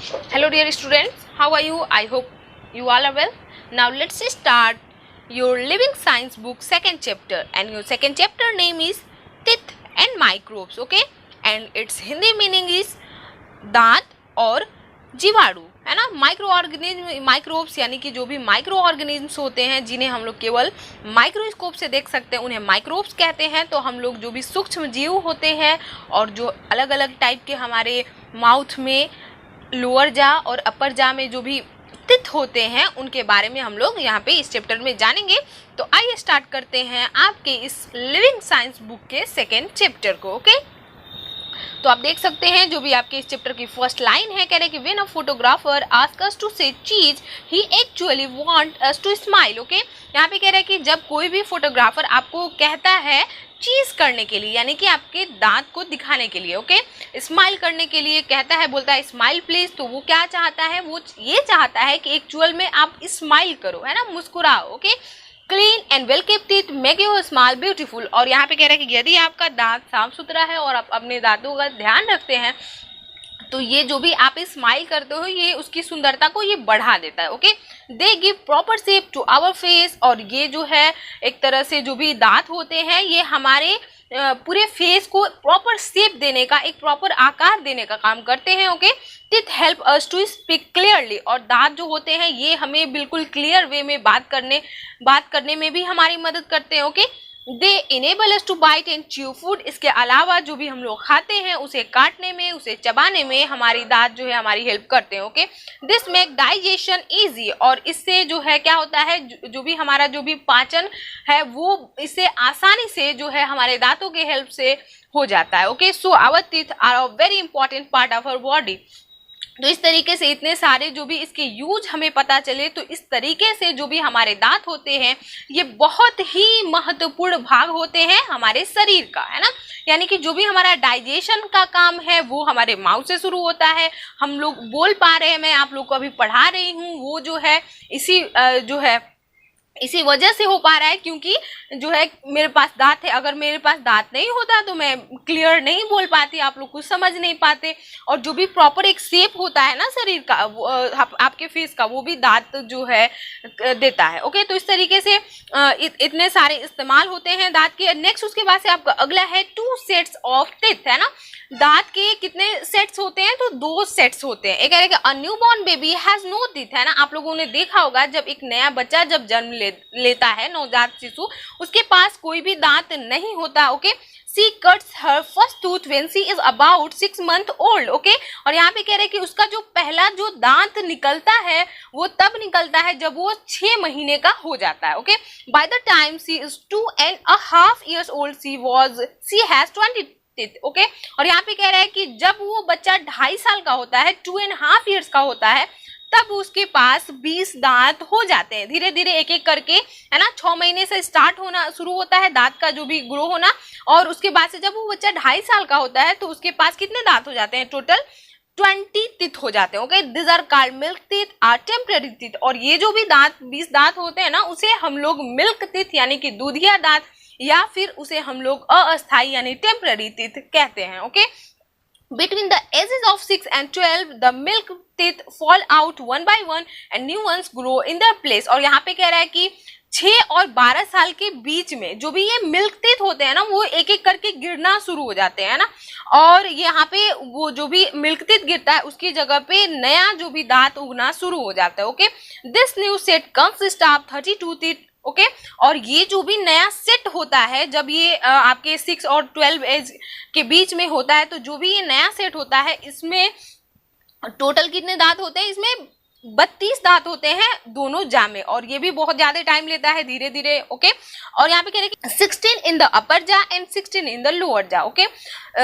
Hello dear students, how are you? I hope you all are well. Now let's start your living science book second chapter, and your second chapter name is teeth and microbes, okay? And its Hindi meaning is दांत और जीवाणु, है ना। Micro organism, microbes यानी कि जो भी micro organisms होते हैं जिन्हें हम लोग केवल माइक्रोस्कोप से देख सकते हैं उन्हें माइक्रोब्स कहते हैं। तो हम लोग जो भी सूक्ष्म जीव होते हैं और जो अलग अलग टाइप के हमारे माउथ में लोअर जा और अपर जा में जो भी टिथ होते हैं उनके बारे में हम लोग यहाँ पे इस चैप्टर में जानेंगे। तो आइए स्टार्ट करते हैं आपके इस लिविंग साइंस बुक के सेकेंड चैप्टर को, ओके। तो आप देख सकते हैं जो भी आपके इस चैप्टर की फर्स्ट लाइन है, कह रहे हैं कि when a photographer ask us to say cheese he actually want us to smile, okay. यहाँ पे कह रहा है कि जब कोई भी फोटोग्राफर आपको कहता है चीज करने के लिए, यानी कि आपके दांत को दिखाने के लिए, ओके, स्माइल करने के लिए कहता है, बोलता है स्माइल प्लीज, तो वो क्या चाहता है? वो ये चाहता है कि एक्चुअल में आप स्माइल करो, है ना, मुस्कुराओ, okay. Clean and well keep teeth make your smile beautiful. और यहाँ पे कह रहा है कि यदि आपका दांत साफ सुथरा है और आप अपने दांतों का ध्यान रखते हैं तो ये जो भी आप स्माइल करते हो ये उसकी सुंदरता को ये बढ़ा देता है, okay. They give proper shape to our face, और ये जो है एक तरह से जो भी दांत होते हैं ये हमारे पूरे फेस को प्रॉपर शेप देने का, एक प्रॉपर आकार देने का काम करते हैं, okay. Teeth help us to speak clearly, और दांत जो होते हैं ये हमें बिल्कुल क्लियर वे में बात करने में भी हमारी मदद करते हैं, okay. They enable us to bite and chew food, इसके अलावा जो भी हम लोग खाते हैं उसे काटने में, उसे चबाने में हमारी दांत जो है हमारी हेल्प करते हैं, okay. This make digestion easy, और इससे जो है क्या होता है, जो भी हमारा जो भी पाचन है वो इससे आसानी से जो है हमारे दांतों के हेल्प से हो जाता है, okay. So our teeth are a very important part of our body. तो इस तरीके से इतने सारे जो भी इसके यूज हमें पता चले, तो इस तरीके से जो भी हमारे दांत होते हैं ये बहुत ही महत्वपूर्ण भाग होते हैं हमारे शरीर का, है ना। यानी कि जो भी हमारा डाइजेशन का काम है वो हमारे माउथ से शुरू होता है। हम लोग बोल पा रहे हैं, मैं आप लोग को अभी पढ़ा रही हूँ, वो जो है इसी वजह से हो पा रहा है क्योंकि जो है मेरे पास दांत है। अगर मेरे पास दांत नहीं होता तो मैं क्लियर नहीं बोल पाती, आप लोग कुछ समझ नहीं पाते। और जो भी प्रॉपर एक शेप होता है ना शरीर का, आपके फेस का, वो भी दांत जो है देता है, ओके। तो इस तरीके से इतने सारे इस्तेमाल होते हैं दांत के। नेक्स्ट उसके बाद से आपका अगला है 2 सेट्स ऑफ टीथ, है ना। दांत के कितने सेट्स होते हैं? तो 2 सेट्स होते हैं। एक है कि a newborn baby has no teeth, है ना। आप लोगों ने देखा होगा जब एक नया बच्चा जब जन्म लेता है, नवजात शिशु, उसके पास कोई भी दांत नहीं होता, okay. She cuts her first tooth when she is about 6 month old, okay. और यहाँ पे कह रहे हैं कि उसका जो पहला जो दांत निकलता है वो तब निकलता है जब वो 6 महीने का हो जाता है, okay. By the time she is 2.5 years old she has 20 teeth, okay. और यहाँ पे कह रहा है कि जब वो बच्चा 2.5 साल का होता है, 2.5 years का होता है, तब उसके पास 20 दांत हो जाते हैं। धीरे धीरे एक एक करके, है ना, 6 महीने से स्टार्ट होना शुरू होता है दांत का जो भी ग्रो होना, और उसके बाद से जब वो बच्चा 2.5 साल का होता है तो उसके पास कितने दांत हो जाते हैं? टोटल 20 टीथ हो जाते हैं, okay. This are called milk teeth are temporary teeth, और ये जो भी दांत 20 दांत होते हैं ना उसे हम लोग मिल्क टीथ यानी कि दूधिया दांत, या फिर उसे हम लोग अस्थायी यानी टेम्पररी टीथ कहते हैं, okay. Between the ages of 6 and 12, the milk teeth fall out one by one and new ones grow in their place। और यहाँ पे कह रहा है कि 6 और 12 साल के बीच में जो भी ये मिल्क टीथ होते हैं ना वो एक एक करके गिरना शुरू हो जाते हैं ना, और यहाँ पे वो जो भी मिल्क टीथ गिरता है उसकी जगह पे नया जो भी दांत उगना शुरू हो जाता है, okay. This new set consist of 32 teeth, okay. और ये जो भी नया सेट होता है जब ये आपके 6 और 12 एज के बीच में होता है, तो जो भी ये नया सेट होता है इसमें टोटल कितने दांत होते हैं? इसमें 32 दांत होते हैं दोनों जा में, और ये भी बहुत ज्यादा टाइम लेता है धीरे धीरे, ओके। और यहाँ पे कह रहे हैं कि 16 इन द अपर जा एंड 16 इन द लोअर जा, ओके।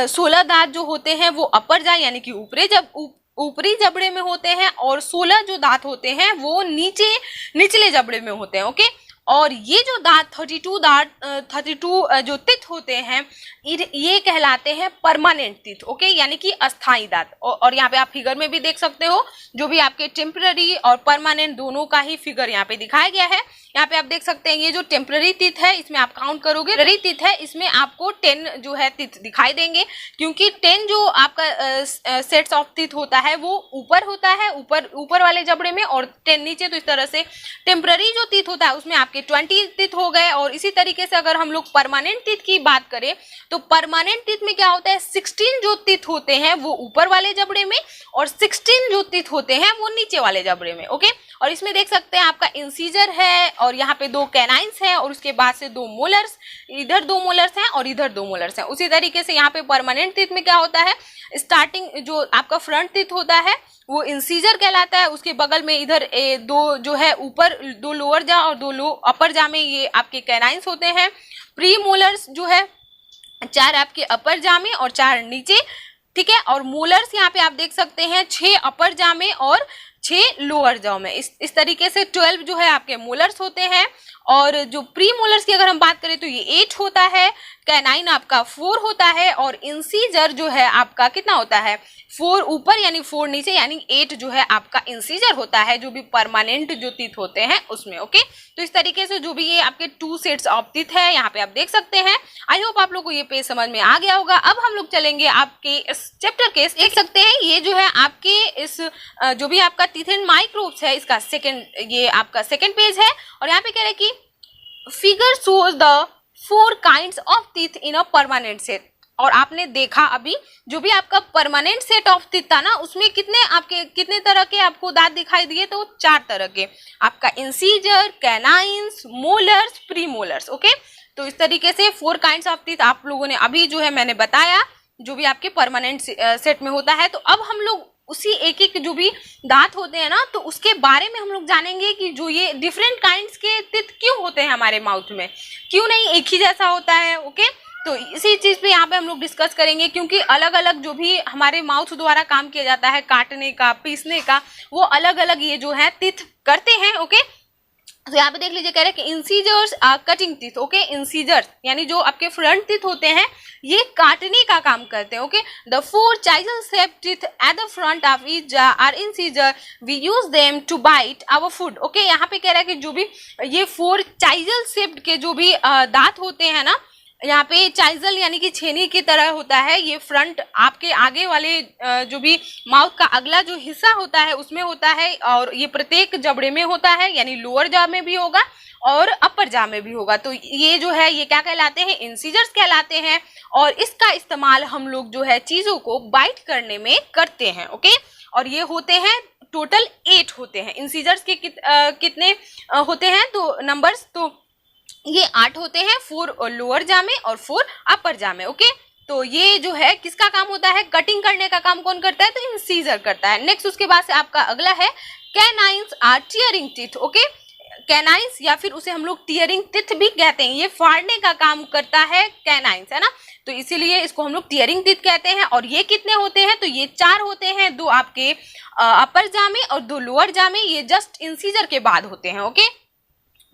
16 दांत जो होते हैं वो अपर जा यानी कि ऊपरी जबड़े में होते हैं, और 16 जो दांत होते हैं वो निचले जबड़े में होते हैं, ओके। और ये जो दांत 32 जो टीथ होते हैं ये कहलाते हैं परमानेंट टीथ, ओके, यानी कि अस्थाई दांत। और यहाँ पे आप फिगर में भी देख सकते हो जो भी आपके टेम्पररी और परमानेंट दोनों का ही फिगर यहाँ पे दिखाया गया है। यहाँ पे आप देख सकते हैं ये जो टेम्पररी टीथ है इसमें आप काउंट करोगे, टेम्पररी टीथ है इसमें आपको 10 जो है टीथ दिखाई देंगे, क्योंकि 10 जो आपका सेट्स ऑफ टीथ होता है वो ऊपर होता है, ऊपर वाले जबड़े में, और 10 नीचे। तो इस तरह से टेम्पररी जो टीथ होता है उसमें आपके 20 टीथ हो गए। और इसी तरीके से अगर हम लोग परमानेंट टीथ की बात करें तो परमानेंट टीथ में क्या होता है, 16 जो टीथ होते हैं वो ऊपर वाले जबड़े में और 16 जो टीथ होते हैं वो नीचे वाले जबड़े में। ओके, और इसमें देख सकते हैं आपका इंसीजर है और यहाँ पे 2 कैनाइन्स हैं और उसके बाद से 2 मोलर्स, इधर 2 मोलर्स हैं और इधर 2 मोलर्स हैं। उसी तरीके से यहाँ पे परमानेंट टीथ में क्या होता है, स्टार्टिंग जो आपका फ्रंट टीथ होता है वो इंसीजर कहलाता है, उसके बगल में इधर 2 जो है ऊपर 2 लोअर जा और 2 अपर जा में ये आपके कैनाइन्स होते हैं। प्री मोलर्स जो है 4 आपके अपर जा में और 4 नीचे, ठीक है। और मोलर्स यहाँ पे आप देख सकते हैं 6 अपर जा में और 6 लोअर जॉ में। इस तरीके से 12 जो है आपके मोलर्स होते हैं। और जो प्री मोलर्स की अगर हम बात करें तो ये 8 होता है, कैनाइन आपका 4 होता है और इंसीजर जो है आपका कितना होता है, 4 ऊपर यानी 4 नीचे, यानी 8 जो है आपका इंसीजर होता है, जो भी परमानेंट जो टीथ होते हैं उसमें। ओके, तो इस तरीके से जो भी ये आपके 2 सेट्स ऑफ टीथ है यहाँ पे आप देख सकते हैं। आई होप आप लोग को ये पेज समझ में आ गया होगा। अब हम लोग चलेंगे आपके इस चैप्टर के, देख सकते हैं ये जो है आपके इस जो भी आपका टीथ एंड माइक्रोब्स है इसका ये आपका सेकेंड पेज है। और यहाँ पे कह रहे हैं कि figure shows the 4 kinds of teeth in a permanent set. और आपने देखा अभी जो भी आपका परमानेंट सेट ऑफ टीथ था ना उसमें कितने तरह के आपको दांत दिखाई दिए, तो 4 तरह के, आपका incisor, canines, molars, premolars. Okay, तो इस तरीके से 4 काइंड्स ऑफ टीथ आप लोगों ने अभी जो है मैंने बताया जो भी आपके परमानेंट सेट में होता है। तो अब हम लोग उसी एक जो भी दांत होते हैं ना तो उसके बारे में हम लोग जानेंगे कि जो ये डिफरेंट काइंड्स के टीथ क्यों होते हैं हमारे माउथ में, क्यों नहीं एक ही जैसा होता है। ओके, तो इसी चीज पे यहाँ पे हम लोग डिस्कस करेंगे, क्योंकि अलग अलग जो भी हमारे माउथ द्वारा काम किया जाता है, काटने का, पीसने का, वो अलग अलग ये जो है टीथ करते हैं। ओके, तो यहाँ पे देख लीजिए कह रहे हैं कि incisors are cutting teeth. Okay, incisors यानी जो आपके फ्रंट टीथ होते हैं ये काटने का काम करते हैं। Okay, the 4 chisel shaped teeth at the front of each jaw are incisor, we use them to bite our food। Okay, यहाँ पे कह रहा है कि जो भी ये 4 chisel shaped के जो भी दांत होते हैं ना, यहाँ पे चाइजल यानी कि छेनी की तरह होता है, ये फ्रंट आपके आगे वाले जो भी माउथ का अगला जो हिस्सा होता है उसमें होता है और ये प्रत्येक जबड़े में होता है, यानी लोअर जॉ में भी होगा और अपर जॉ में भी होगा। तो ये जो है ये क्या कहलाते हैं, इंसीजर्स कहलाते हैं। और इसका इस्तेमाल हम लोग जो है चीजों को बाइट करने में करते हैं। ओके, और ये होते हैं टोटल 8 होते हैं। इंसीजर्स के कितने होते हैं तो नंबर्स, तो ये 8 होते हैं, 4 लोअर जॉ में और 4 अपर जॉ में। ओके, तो ये जो है किसका काम होता है, कटिंग करने का काम कौन करता है, तो इंसीजर करता है। नेक्स्ट उसके बाद से आपका अगला है canines are tearing teeth. Okay, canines या फिर उसे हम लोग टीयरिंग टीथ भी कहते हैं, ये फाड़ने का काम करता है कैनाइन्स, है ना, तो इसीलिए इसको हम लोग टीयरिंग टीथ कहते हैं। और ये कितने होते हैं, तो ये 4 होते हैं, 2 आपके अपर जॉ में और 2 लोअर जॉ में, ये जस्ट इंसीजर के बाद होते हैं। ओके,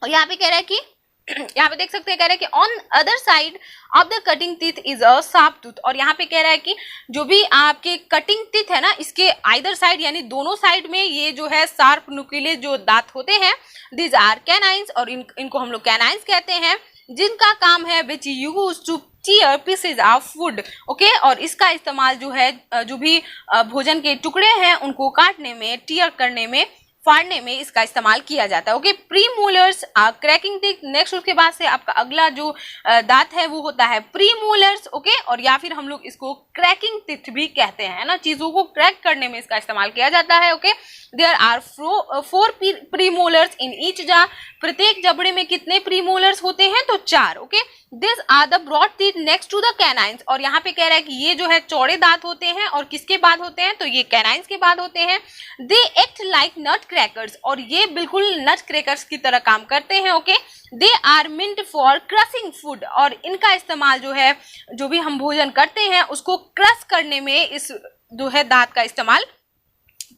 और यहाँ पे कह रहा है कि यहाँ पे देख सकते हैं कह रहा है कि on other side of the cutting teeth is a sharp tooth. और यहाँ पे कह रहा है कि जो भी आपके कटिंग टीथ है ना इसके आइदर साइड यानी दोनों साइड में ये जो है शार्प नुकीले जो दांत होते हैं, दिस आर कैनाइन्स, और इनको हम लोग कैनाइन्स कहते हैं, जिनका काम है which use to tear pieces of food. Okay, और इसका इस्तेमाल जो है जो भी भोजन के टुकड़े हैं उनको काटने में, टीयर करने में, फाड़ने में इसका इस्तेमाल किया जाता है। Okay, pre molars cracking teeth. Next उसके बाद से आपका अगला जो दांत है वो होता है प्री मोलर्स। ओके, और या फिर हम लोग इसको क्रैकिंग टीथ भी कहते हैं, ना, चीजों को क्रैक करने में इसका इस्तेमाल किया जाता है। Okay, there are 4 premolars in each jaw. प्रत्येक जबड़े में कितने प्री मोलर्स होते हैं, तो 4। Okay, this are the broad teeth next to the canines. और यहाँ पे कह रहा है कि ये जो है चौड़े दांत होते हैं और किसके बाद होते हैं, तो ये कैनाइन्स के बाद होते हैं। They act like not crackers, और ये बिल्कुल नट क्रैकर्स की तरह काम करते हैं। Okay, they are meant for crushing food, और इनका इस्तेमाल जो है जो भी हम भोजन करते हैं उसको क्रश करने में इस जो है दांत का इस्तेमाल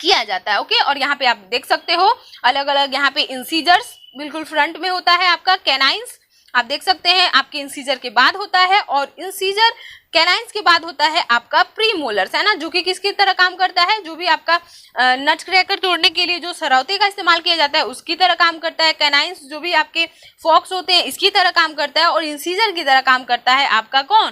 किया जाता है। ओके, और यहाँ पे आप देख सकते हो अलग अलग यहाँ पे इंसीजर्स बिल्कुल फ्रंट में होता है आपका कैनाइन्स, आप देख सकते हैं आपके इंसीजर के बाद होता है, और इंसीजर कैनाइंस के बाद होता है आपका प्रीमोलर्स, है ना, जो कि किसकी तरह काम करता है, जो भी आपका नट क्रैकर तोड़ने के लिए जो सरौते का इस्तेमाल किया जाता है उसकी तरह काम करता है। कैनाइंस जो भी आपके फॉक्स होते हैं इसकी तरह काम करता है, और इंसीजर की तरह काम करता है आपका कौन,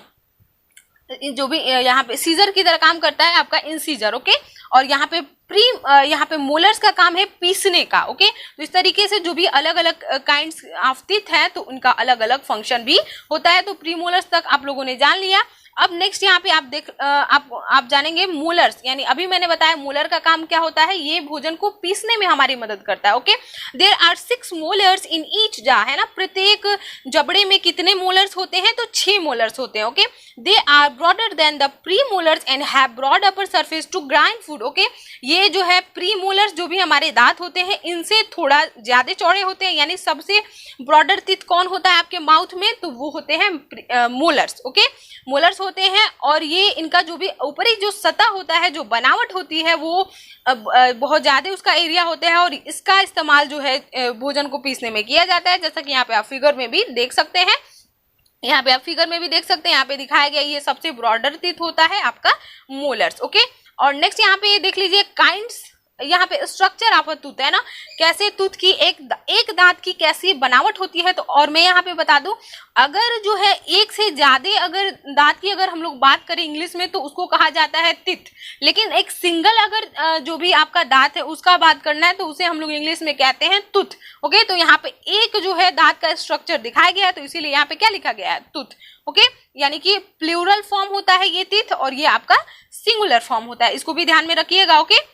जो भी यहाँ पे सीजर की तरह काम करता है आपका इंसीजर। ओके, और यहाँ पे मोलर्स का काम है पीसने का। ओके, तो इस तरीके से जो भी अलग अलग काइंड्स ऑफ टीथ है तो उनका अलग अलग फंक्शन भी होता है। तो प्री मोलर्स तक आप लोगों ने जान लिया। अब नेक्स्ट यहाँ पे आप जानेंगे मोलर्स, यानी अभी मैंने बताया मोलर का काम क्या होता है, ये भोजन को पीसने में हमारी मदद करता है। Okay, there are 6 molars in each jaw, है ना, प्रत्येक जबड़े में कितने मोलर्स होते हैं, तो 6 मोलर्स होते हैं। Okay, they are broader than the premolars and have broad upper surface to grind food. Okay, ये जो है प्री मोलर्स जो भी हमारे दांत होते हैं इनसे थोड़ा ज्यादा चौड़े होते हैं, यानी सबसे ब्रॉडर टीथ कौन होता है आपके माउथ में, तो वो होते हैं मोलर्स। ओके, मोलर्स होते हैं, और ये इनका जो भी ऊपरी जो सतह होता है, जो बनावट होती है, वो बहुत ज्यादा उसका एरिया होता है, और इसका इस्तेमाल जो है भोजन को पीसने में किया जाता है। जैसा कि यहाँ पे आप फिगर में भी देख सकते हैं, यहाँ पे आप फिगर में भी देख सकते हैं, यहाँ पे दिखाया गया ये सबसे ब्रॉडर टीथ होता है आपका मोलर्स। ओके, और नेक्स्ट यहाँ पे देख लीजिए काइंड्स, यहाँ पे स्ट्रक्चर ऑफ टूथ है ना, कैसे टूथ की एक दांत की कैसी बनावट होती है। तो और मैं यहाँ पे बता दूं, अगर जो है एक से ज्यादा अगर दांत की अगर हम लोग बात करें इंग्लिश में तो उसको कहा जाता है टीथ, लेकिन एक सिंगल अगर जो भी आपका दांत है उसका बात करना है तो उसे हम लोग इंग्लिश में कहते हैं टूथ। ओके, तो यहाँ पे एक जो है दांत का स्ट्रक्चर दिखाया गया है, तो इसीलिए यहाँ पे क्या लिखा गया है, टूथ। ओके, यानी कि प्लूरल फॉर्म होता है ये टीथ, और ये आपका सिंगुलर फॉर्म होता है, इसको भी ध्यान में रखिएगा। ओके,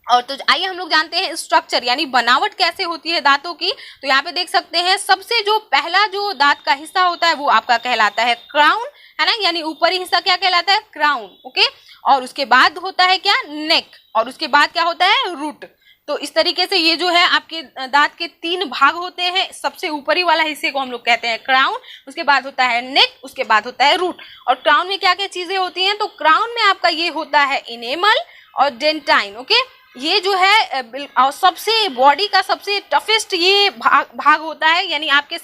और तो आइए हम लोग जानते हैं स्ट्रक्चर यानी बनावट कैसे होती है दांतों की। तो यहाँ पे देख सकते हैं सबसे जो पहला जो दांत का हिस्सा होता है वो आपका कहलाता है क्राउन, है ना, यानी ऊपरी हिस्सा क्या कहलाता है, क्राउन। ओके, और उसके बाद होता है क्या, नेक, और उसके बाद क्या होता है, रूट। तो इस तरीके से ये जो है आपके दांत के 3 भाग होते हैं। सबसे ऊपरी वाला हिस्से को हम लोग कहते हैं क्राउन, उसके बाद होता है नेक, उसके बाद होता है रूट। और क्राउन में क्या क्या चीजें होती हैं, तो क्राउन में आपका ये होता है इनेमल और डेंटाइन। ओके, ये जो है सबसे बॉडी का सबसे टफेस्ट ये भाग होता है, यानी आपके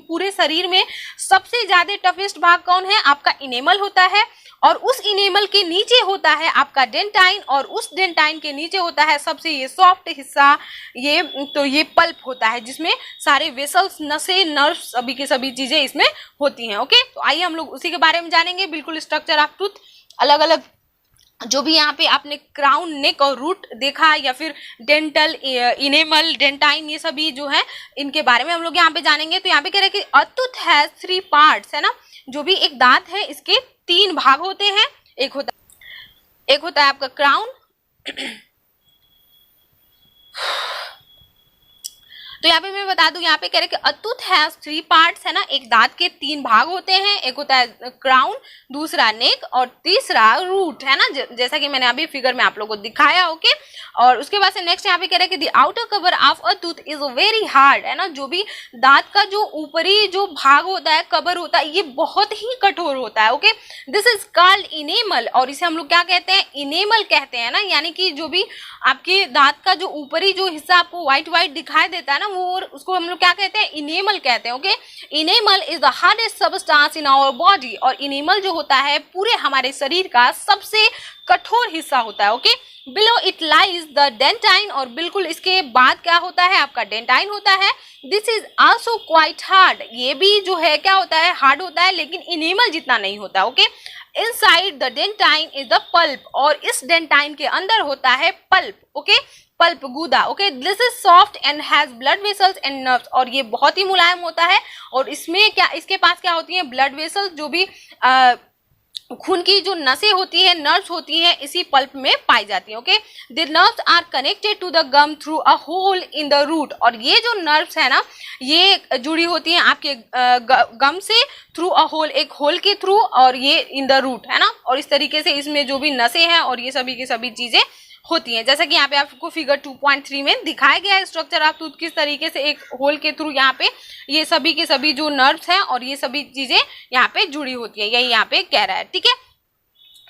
पूरे शरीर में सबसे ज्यादा टफेस्ट भाग कौन है, आपका इनेमल होता है, और उस इनेमल के नीचे होता है आपका डेंटाइन, और उस डेंटाइन के नीचे होता है सबसे ये सॉफ्ट हिस्सा, ये पल्प होता है, जिसमें सारे वेसल्स, नसें, नर्व्स, सभी के सभी चीजें इसमें होती हैं। ओके, तो आइए हम लोग उसी के बारे में जानेंगे, बिल्कुल स्ट्रक्चर ऑफ टूथ, अलग अलग जो भी यहाँ पे आपने क्राउन, नेक और रूट देखा, या फिर डेंटल, इनेमल, डेंटाइन, ये सभी जो है इनके बारे में हम लोग यहाँ पे जानेंगे। तो यहाँ पे कह रहे हैं कि अ टूथ हैज 3 पार्ट्स, है ना, जो भी एक दांत है इसके 3 भाग होते हैं। एक होता है आपका क्राउन, तो यहाँ पे मैं बता दूं, यहाँ पे कह रहे हैं कि अ टूथ हैज 3 पार्ट्स, है ना, एक दांत के 3 भाग होते हैं। एक होता है क्राउन, दूसरा नेक और तीसरा रूट, है ना, जैसा कि मैंने अभी फिगर में आप लोगों को दिखाया। ओके, और उसके बाद से नेक्स्ट यहाँ पे कह रहे हैं कि the outer cover of a tooth is very hard, है ना, जो भी दांत का जो ऊपरी जो भाग होता है, कवर होता है, ये बहुत ही कठोर होता है। Okay, this is called enamel, और इसे हम लोग क्या कहते हैं, इनेमल कहते हैं ना, यानी कि जो भी आपके दांत का जो ऊपरी जो हिस्सा आपको व्हाइट व्हाइट दिखाई देता है ना, वो उसको हम लोग क्या कहते हैं, इनेमल कहते हैं। Okay, enamel is the hardest substance in our body, और इनेमल जो होता है पूरे हमारे शरीर का सबसे कठोर हिस्सा होता है। Okay, below it lies the dentine, और बिल्कुल इसके बाद क्या होता है, आपका डेंटाइन होता है। This is also quite hard, ये भी जो है क्या होता है, हार्ड होता है, लेकिन इनेमल जितना नहीं होता। Okay, inside the dentine is the pulp, और इस डेंटाइन के अंदर होता है पल्प। ओके, पल्प, गूदा। Okay, this is soft and has blood vessels and nerves, और ये बहुत ही मुलायम होता है, और इसमें क्या, इसके पास क्या होती है, ब्लड वेसल्स, जो भी खून की जो नसें होती है, नर्व्स होती हैं, इसी पल्प में पाई जाती है। Okay, the nerves are connected to the gum through a hole in the root, और ये जो नर्व्स है ना, ये जुड़ी होती हैं आपके गम से थ्रू अ होल, एक होल के थ्रू, और ये इन द रूट, है ना, और इस तरीके से इसमें जो भी नसें हैं और ये सभी की सभी चीजें होती हैं। जैसा कि यहाँ पे आपको फिगर 2.3 में दिखाया गया है स्ट्रक्चर ऑफ टूथ, किस तरीके से एक होल के थ्रू यहाँ पे ये सभी के सभी जो नर्व्स हैं और ये सभी चीजें यहाँ पे जुड़ी होती है, यही यहाँ पे कह रहा है। ठीक है,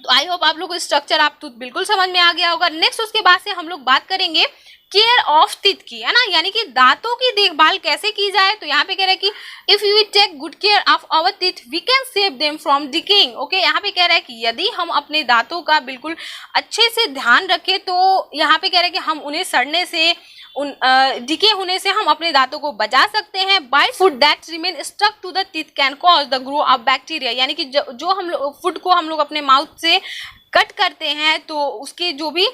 तो आई होप आप लोग को स्ट्रक्चर ऑफ टूथ बिल्कुल समझ में आ गया होगा। नेक्स्ट उसके बाद से हम लोग बात करेंगे केयर ऑफ टीथ की, है ना, यानी कि दांतों की देखभाल कैसे की जाए। तो यहाँ पे कह रहा है कि if you take good care of our teeth we can save them from decaying. Okay, यहाँ पे कह रहा है कि यदि हम अपने दांतों का बिल्कुल अच्छे से ध्यान रखें तो यहाँ पे कह रहा है कि हम उन्हें सड़ने से, उन डिके होने से हम अपने दांतों को बचा सकते हैं। Bite food that remain stuck to the teeth can cause the grow of bacteria, यानी कि जो हम लोग फूड को हम लोग अपने माउथ से कट करते हैं तो उसके जो भी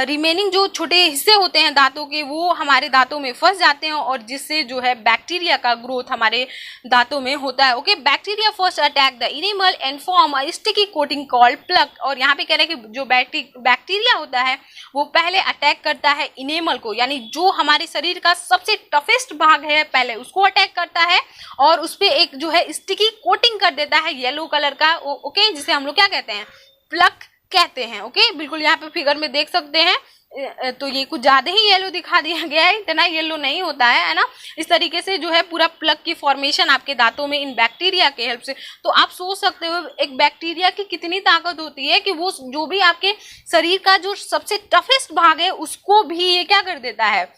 रिमेनिंग जो छोटे हिस्से होते हैं दांतों के वो हमारे दांतों में फंस जाते हैं और जिससे जो है बैक्टीरिया का ग्रोथ हमारे दांतों में होता है। Okay, bacteria first attack the enamel and form a sticky coating called plaque. और यहाँ पे कह रहे हैं कि जो बैक्टीरिया होता है वो पहले अटैक करता है इनेमल को, यानी जो हमारे शरीर का सबसे टफेस्ट भाग है पहले उसको अटैक करता है और उस पर एक जो है स्टिकी कोटिंग कर देता है येलो कलर का। ओके, जिसे हम लोग क्या कहते हैं, प्लक कहते हैं। ओके, बिल्कुल यहाँ पे फिगर में देख सकते हैं, तो ये कुछ ज्यादा ही येलो दिखा दिया गया है, इतना येलो नहीं होता है ना। इस तरीके से जो है पूरा प्लग की फॉर्मेशन आपके दांतों में इन बैक्टीरिया के हेल्प से। तो आप सोच सकते हो एक बैक्टीरिया की कितनी ताकत होती है कि वो जो भी आपके शरीर का जो सबसे टफेस्ट भाग है उसको भी ये क्या कर देता है,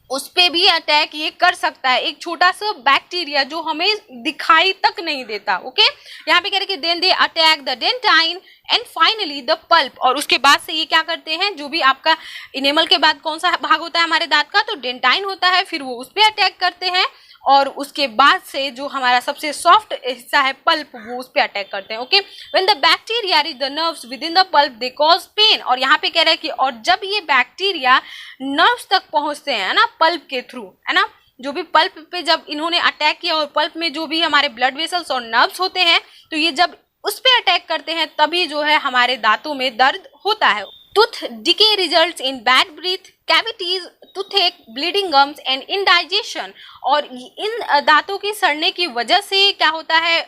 उस पे भी अटैक ये कर सकता है, एक छोटा सा बैक्टीरिया जो हमें दिखाई तक नहीं देता। ओके, यहाँ पे कह रहे कि then they attack the dentine and finally the pulp. और उसके बाद से ये क्या करते हैं, जो भी आपका इनेमल के बाद कौन सा भाग होता है हमारे दांत का, तो डेंटाइन होता है, फिर वो उस पर अटैक करते हैं और उसके बाद से जो हमारा सबसे सॉफ्ट हिस्सा है पल्प वो उस पर अटैक करते हैं। Okay, when the bacteria reach the nerves within the pulp they cause pain. और यहाँ पे कह रहा है कि और जब ये बैक्टीरिया नर्व्स तक पहुंचते हैं ना पल्प के थ्रू, है ना, जो भी पल्प पे जब इन्होंने अटैक किया और पल्प में जो भी हमारे ब्लड वेसल्स और नर्व्स होते हैं तो ये जब उस पे अटैक करते हैं तभी जो है हमारे दांतों में दर्द होता है। Tooth decay results in bad breath, cavities, toothache, bleeding gums and indigestion. और इन दांतों की सड़ने की वजह से क्या होता है,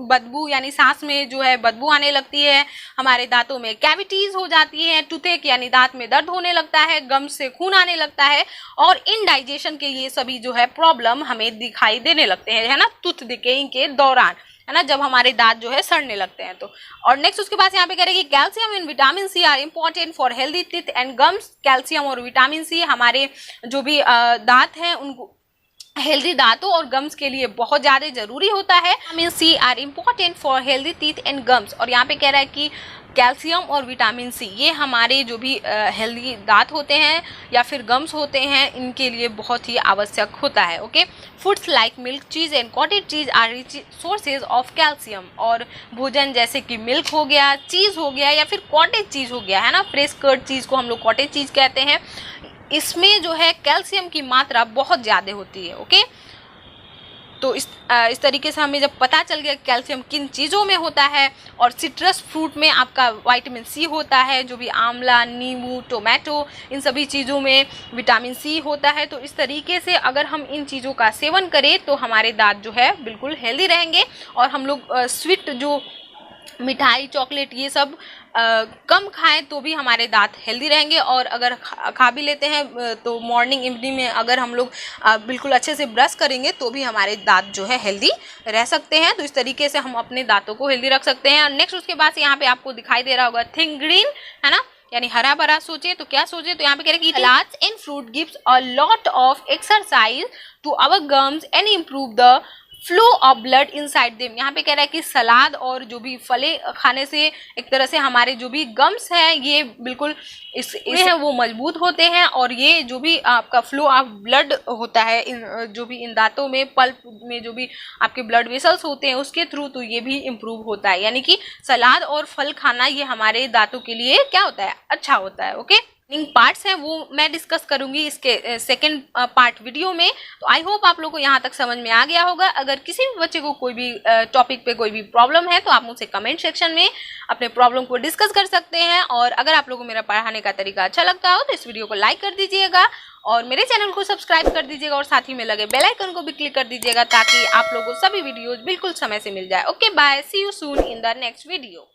बदबू यानी सांस में जो है बदबू आने लगती है, हमारे दांतों में कैविटीज हो जाती है, टूथेक यानी दांत में दर्द होने लगता है, गम्स से खून आने लगता है और इंडाइजेशन के ये सभी जो है प्रॉब्लम हमें दिखाई देने लगते हैं, है ना, टूथ डिकेइंग के दौरान, है ना, जब हमारे दांत जो है सड़ने लगते हैं। तो और नेक्स्ट उसके बाद यहाँ पे कह रहे हैं कि calcium and vitamin C are important for healthy teeth and gums. Calcium और विटामिन सी हमारे जो भी दांत हैं उनको हेल्दी दांतों और गम्स के लिए बहुत ज्यादा जरूरी होता है। Vitamin C are important for healthy teeth and gums. और यहाँ पे कह रहा है कि कैल्शियम और विटामिन सी ये हमारे जो भी हेल्दी दांत होते हैं या फिर गम्स होते हैं इनके लिए बहुत ही आवश्यक होता है। Okay, foods like milk, cheese and cottage cheese are rich sources of calcium. और भोजन जैसे कि मिल्क हो गया, चीज हो गया या फिर कॉटेज चीज हो गया, है ना, फ्रेश कर्ड चीज को हम लोग कॉटेज चीज कहते हैं, इसमें जो है कैल्शियम की मात्रा बहुत ज़्यादा होती है। ओके, तो इस तरीके से हमें जब पता चल गया कैल्शियम किन चीज़ों में होता है। और सिट्रस फ्रूट में आपका विटामिन सी होता है, जो भी आंवला, नींबू, टोमेटो, इन सभी चीज़ों में विटामिन सी होता है। तो इस तरीके से अगर हम इन चीज़ों का सेवन करें तो हमारे दांत जो है बिल्कुल हेल्दी रहेंगे और हम लोग स्वीट जो मिठाई, चॉकलेट ये सब कम खाएं तो भी हमारे दांत हेल्दी रहेंगे। और अगर खा भी लेते हैं तो मॉर्निंग इवनिंग में अगर हम लोग बिल्कुल अच्छे से ब्रश करेंगे तो भी हमारे दांत जो है हेल्दी रह सकते हैं। तो इस तरीके से हम अपने दांतों को हेल्दी रख सकते हैं। और नेक्स्ट उसके बाद से यहाँ पे आपको दिखाई दे रहा होगा थिंक ग्रीन, है ना, यानी हरा भरा सोचे तो क्या सोचे, तो यहाँ पे कह रहे हैं कि salads and fruit gives a lot of exercise to our gums and improve the flow of blood inside them. यहाँ पे कह रहा है कि सलाद और जो भी फले खाने से एक तरह से हमारे जो भी गम्स हैं ये बिल्कुल इसमें वो मजबूत होते हैं और ये जो भी आपका फ्लो ऑफ ब्लड होता है जो भी इन दांतों में, पल्प में जो भी आपके ब्लड वेसल्स होते हैं उसके थ्रू, तो ये भी इम्प्रूव होता है। यानी कि सलाद और फल खाना ये हमारे दांतों के लिए क्या होता है, अच्छा होता है। ओके, पार्ट्स हैं वो मैं डिस्कस करूंगी इसके सेकंड पार्ट वीडियो में। तो आई होप आप लोगों को यहाँ तक समझ में आ गया होगा। अगर किसी भी बच्चे को कोई भी टॉपिक पे कोई भी प्रॉब्लम है तो आप मुझसे कमेंट सेक्शन में अपने प्रॉब्लम को डिस्कस कर सकते हैं। और अगर आप लोगों को मेरा पढ़ाने का तरीका अच्छा लगता हो तो इस वीडियो को लाइक कर दीजिएगा और मेरे चैनल को सब्सक्राइब कर दीजिएगा और साथ ही में लगे बेल आइकन को भी क्लिक कर दीजिएगा ताकि आप लोगों को सभी वीडियोज बिल्कुल समय से मिल जाए। Okay, bye, see you soon in the next video.